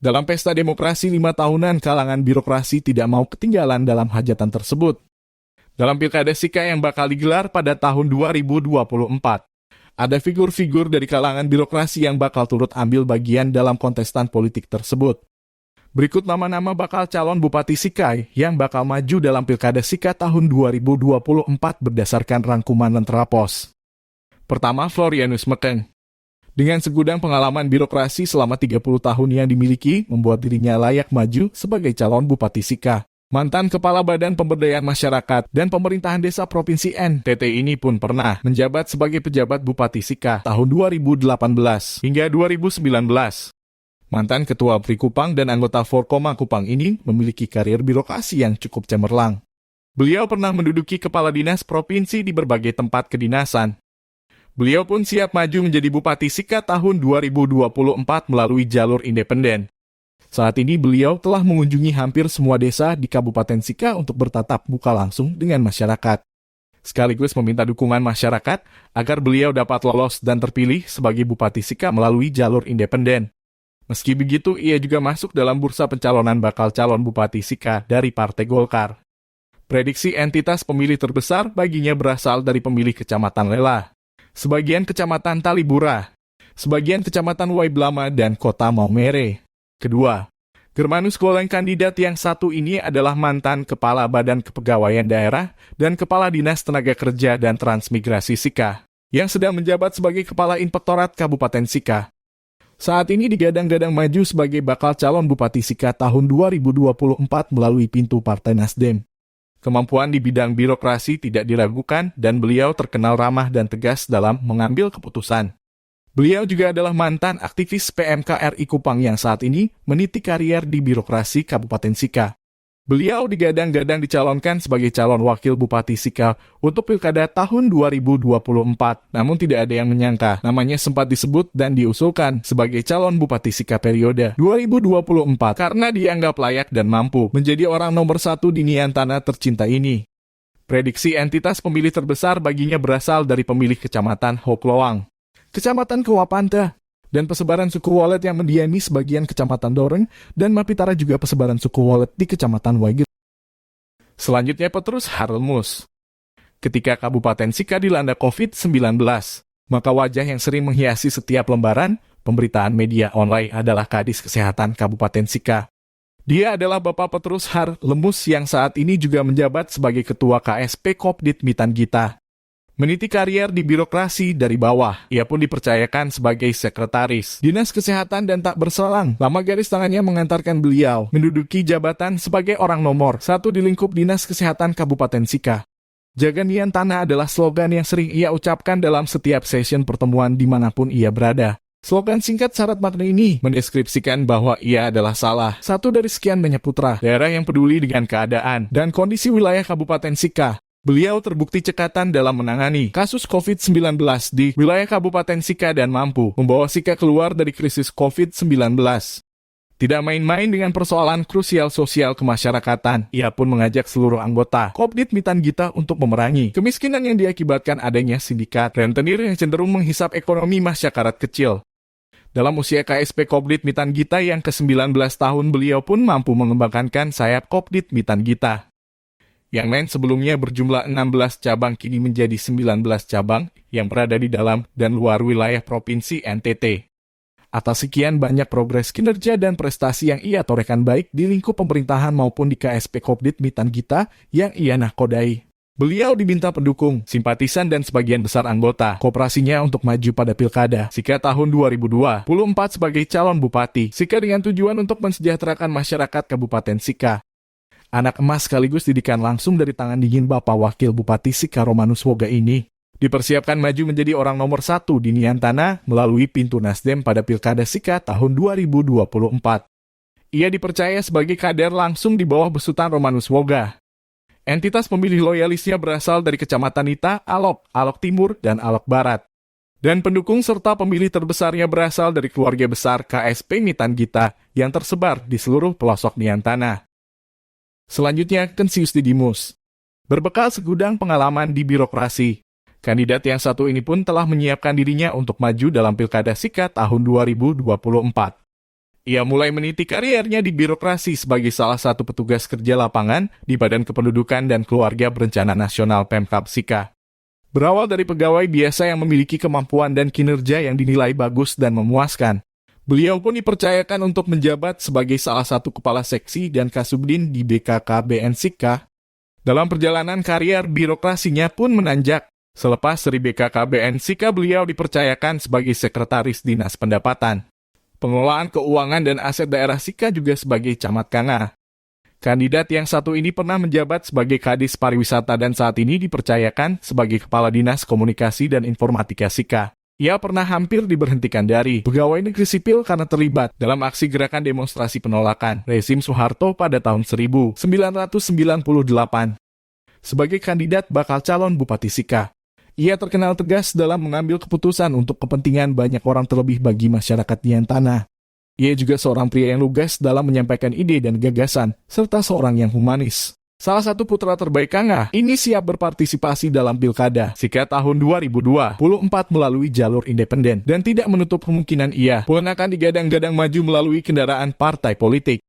Dalam pesta demokrasi 5 tahunan, kalangan birokrasi tidak mau ketinggalan dalam hajatan tersebut. Dalam Pilkada Sika yang bakal digelar pada tahun 2024, ada figur-figur dari kalangan birokrasi yang bakal turut ambil bagian dalam kontestan politik tersebut. Berikut nama-nama bakal calon Bupati Sika yang bakal maju dalam Pilkada Sika tahun 2024 berdasarkan rangkuman Lentera Pos. Pertama, Florianus Mekeng. Dengan segudang pengalaman birokrasi selama 30 tahun yang dimiliki, membuat dirinya layak maju sebagai calon Bupati Sika. Mantan Kepala Badan Pemberdayaan Masyarakat dan Pemerintahan Desa Provinsi NTT ini pun pernah menjabat sebagai pejabat Bupati Sika tahun 2018 hingga 2019. Mantan Ketua Pri Kupang dan anggota Forkoma Kupang ini memiliki karir birokrasi yang cukup cemerlang. Beliau pernah menduduki kepala dinas provinsi di berbagai tempat kedinasan. Beliau pun siap maju menjadi Bupati Sika tahun 2024 melalui jalur independen. Saat ini beliau telah mengunjungi hampir semua desa di Kabupaten Sika untuk bertatap muka langsung dengan masyarakat. Sekaligus meminta dukungan masyarakat agar beliau dapat lolos dan terpilih sebagai Bupati Sika melalui jalur independen. Meski begitu, ia juga masuk dalam bursa pencalonan bakal calon Bupati Sika dari Partai Golkar. Prediksi entitas pemilih terbesar baginya berasal dari pemilih Kecamatan Lela, sebagian Kecamatan Talibura, sebagian Kecamatan Waiblama, dan Kota Maumere. Kedua, Germanus Goleng kandidat yang satu ini adalah mantan Kepala Badan Kepegawaian Daerah dan Kepala Dinas Tenaga Kerja dan Transmigrasi Sika, yang sedang menjabat sebagai Kepala Inspektorat Kabupaten Sika. Saat ini digadang-gadang maju sebagai bakal calon Bupati Sika tahun 2024 melalui pintu Partai Nasdem. Kemampuan di bidang birokrasi tidak diragukan dan beliau terkenal ramah dan tegas dalam mengambil keputusan. Beliau juga adalah mantan aktivis PMK RI Kupang yang saat ini meniti karier di birokrasi Kabupaten Sika. Beliau digadang-gadang dicalonkan sebagai calon wakil Bupati Sika untuk Pilkada tahun 2024. Namun tidak ada yang menyangka namanya sempat disebut dan diusulkan sebagai calon Bupati Sika periode 2024 karena dianggap layak dan mampu menjadi orang nomor 1 di Niantana tercinta ini. Prediksi entitas pemilih terbesar baginya berasal dari pemilih Kecamatan Hokloang, Kecamatan Kewapanta, dan persebaran suku Wolet yang mendiami sebagian Kecamatan Doreng, dan Mapitara juga persebaran suku Wolet di Kecamatan Waigir. Selanjutnya Petrus Harlemus. Ketika Kabupaten Sika dilanda COVID-19, maka wajah yang sering menghiasi setiap lembaran pemberitaan media online adalah Kadis Kesehatan Kabupaten Sika. Dia adalah Bapak Petrus Harlemus yang saat ini juga menjabat sebagai Ketua KSP Kopdit Mitan Gita. Meniti karier di birokrasi dari bawah, ia pun dipercayakan sebagai sekretaris Dinas Kesehatan dan tak berselang lama garis tangannya mengantarkan beliau menduduki jabatan sebagai orang nomor 1 di lingkup Dinas Kesehatan Kabupaten Sika. Jaga Niantana adalah slogan yang sering ia ucapkan dalam setiap session pertemuan dimanapun ia berada. Slogan singkat syarat makna ini mendeskripsikan bahwa ia adalah salah satu dari sekian banyak putra daerah yang peduli dengan keadaan dan kondisi wilayah Kabupaten Sika. Beliau terbukti cekatan dalam menangani kasus COVID-19 di wilayah Kabupaten Sika dan mampu membawa Sika keluar dari krisis COVID-19. Tidak main-main dengan persoalan krusial sosial kemasyarakatan, ia pun mengajak seluruh anggota Kopdit Mitan Gita untuk memerangi kemiskinan yang diakibatkan adanya sindikat rentenir yang cenderung menghisap ekonomi masyarakat kecil. Dalam usia KSP Kopdit Mitan Gita yang ke-19 tahun, beliau pun mampu mengembangkan sayap Kopdit Mitan Gita. Yang lain sebelumnya berjumlah 16 cabang kini menjadi 19 cabang yang berada di dalam dan luar wilayah Provinsi NTT. Atas sekian banyak progres kinerja dan prestasi yang ia torehkan baik di lingkup pemerintahan maupun di KSP Kopdit Mitan Gita yang ia nahkodai. Beliau diminta pendukung, simpatisan dan sebagian besar anggota koperasinya untuk maju pada Pilkada Sika tahun 2024 sebagai calon Bupati Sika dengan tujuan untuk mensejahterakan masyarakat Kabupaten Sika. Anak emas sekaligus didikan langsung dari tangan dingin Bapak Wakil Bupati Sika Romanus Woga ini dipersiapkan maju menjadi orang nomor 1 di Niantana melalui pintu Nasdem pada Pilkada Sika tahun 2024. Ia dipercaya sebagai kader langsung di bawah besutan Romanus Woga. Entitas pemilih loyalisnya berasal dari Kecamatan Nita, Alok, Alok Timur, dan Alok Barat. Dan pendukung serta pemilih terbesarnya berasal dari keluarga besar KSP Mitan Gita yang tersebar di seluruh pelosok Niantana. Selanjutnya, Kensius Didimus. Berbekal segudang pengalaman di birokrasi, kandidat yang satu ini pun telah menyiapkan dirinya untuk maju dalam Pilkada Sika tahun 2024. Ia mulai meniti karirnya di birokrasi sebagai salah satu petugas kerja lapangan di Badan Kependudukan dan Keluarga Berencana Nasional Pemkab Sika. Berawal dari pegawai biasa yang memiliki kemampuan dan kinerja yang dinilai bagus dan memuaskan, beliau pun dipercayakan untuk menjabat sebagai salah satu kepala seksi dan kasubdin di BKKBN Sika. Dalam perjalanan karier birokrasinya pun menanjak. Selepas dari BKKBN Sika, beliau dipercayakan sebagai Sekretaris Dinas Pendapatan, Pengelolaan Keuangan dan Aset Daerah Sika, juga sebagai Camat Kanga. Kandidat yang satu ini pernah menjabat sebagai Kadis Pariwisata dan saat ini dipercayakan sebagai Kepala Dinas Komunikasi dan Informatika Sika. Ia pernah hampir diberhentikan dari pegawai negeri sipil karena terlibat dalam aksi gerakan demonstrasi penolakan rezim Soeharto pada tahun 1998 sebagai kandidat bakal calon Bupati Sika. Ia terkenal tegas dalam mengambil keputusan untuk kepentingan banyak orang, terlebih bagi masyarakat Diantana. Ia juga seorang pria yang lugas dalam menyampaikan ide dan gagasan, serta seorang yang humanis. Salah satu putra terbaik Kanga ini siap berpartisipasi dalam Pilkada Sika tahun 2024 melalui jalur independen dan tidak menutup kemungkinan ia pun akan digadang-gadang maju melalui kendaraan partai politik.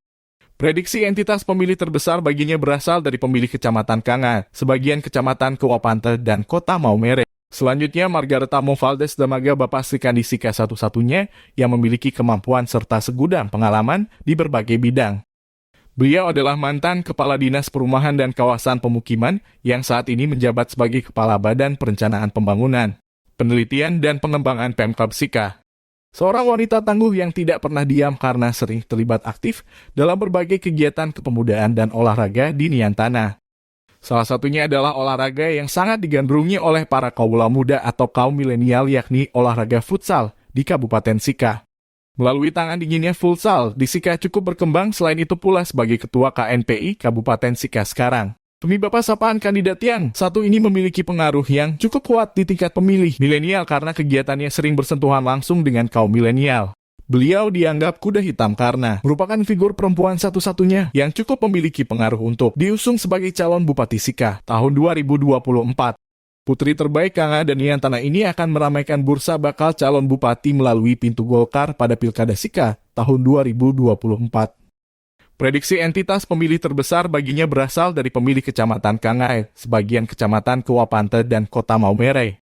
Prediksi entitas pemilih terbesar baginya berasal dari pemilih Kecamatan Kanga, sebagian Kecamatan Kewapante, dan Kota Maumere. Selanjutnya, Margareta Movaldes Damaga, Bapak Sri Kandi Sika satu-satunya yang memiliki kemampuan serta segudang pengalaman di berbagai bidang. Beliau adalah mantan Kepala Dinas Perumahan dan Kawasan Pemukiman yang saat ini menjabat sebagai Kepala Badan Perencanaan Pembangunan, Penelitian dan Pengembangan Pemkab Sika. Seorang wanita tangguh yang tidak pernah diam karena sering terlibat aktif dalam berbagai kegiatan kepemudaan dan olahraga di Niantana. Salah satunya adalah olahraga yang sangat digandrungi oleh para kaula muda atau kaum milenial, yakni olahraga futsal di Kabupaten Sika. Melalui tangan dinginnya futsal di Sika cukup berkembang, selain itu pula sebagai Ketua KNPI Kabupaten Sika sekarang. Bapak sapaan kandidat yang satu ini memiliki pengaruh yang cukup kuat di tingkat pemilih milenial karena kegiatannya sering bersentuhan langsung dengan kaum milenial. Beliau dianggap kuda hitam karena merupakan figur perempuan satu-satunya yang cukup memiliki pengaruh untuk diusung sebagai calon Bupati Sika tahun 2024. Putri terbaik Kanga dan Niantana ini akan meramaikan bursa bakal calon bupati melalui pintu Golkar pada Pilkada Sika tahun 2024. Prediksi entitas pemilih terbesar baginya berasal dari pemilih Kecamatan Kanga, sebagian Kecamatan Kewapante, dan Kota Maumere.